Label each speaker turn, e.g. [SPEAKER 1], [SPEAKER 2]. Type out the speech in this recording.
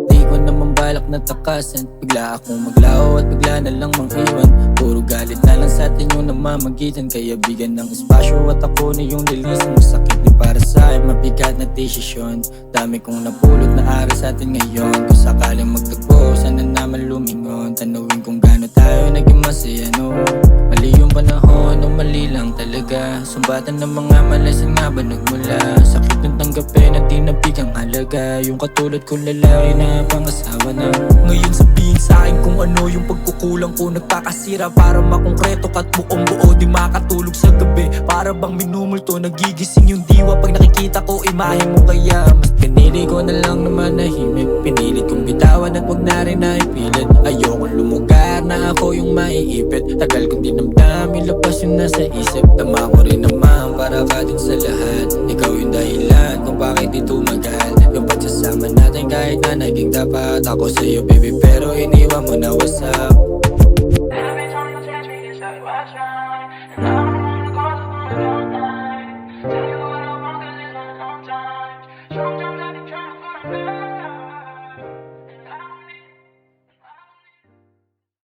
[SPEAKER 1] Di ko naman balak na takasan, bigla akong maglaho at bigla na lang mang-iwan. Puro galit na lang sa atin yung namamagitan, kaya bigyan ng espasyo at ako na yung lilisan. Masakit din para sa akin, mabigat na desisyon. Dami kong napulot na aral sa atin ngayon. Kung sakaling magtagpo, sana naman lumingon. Tanawin kung gaano tayo naging masaya, no? Mali yung panahon o mali lang talaga. Sumbatan ng mga malasan nga ba nagmula? Sakit ng tanggapin at di nabigang halaga. Yung katulad ko lalaki na pangasawa na. Ngayon sabihin sa akin kung ano yung pagkukulang ko. Nagkakasira para makongkreto kat buong buo. Di makatulog sa gabi, para bang minumulto. Nagigising yung diwa pag nakikita ko imahe mo. Kaya mas pinili ko na lang na manahimik. Pinilit kong bitawan at wag na rin na ipilit. Ayokong lumugar na ako yung maiipit. Tagal kong dinamdam, ilabas yung nasa isip. Tama ko rin naman para ka din sa lahat. Ikaw yung dahilan kung bakit di tumagal yung pagsasama natin kahit na naging dapat. Ako sa'yo baby pero iniwan mo na WhatsApp.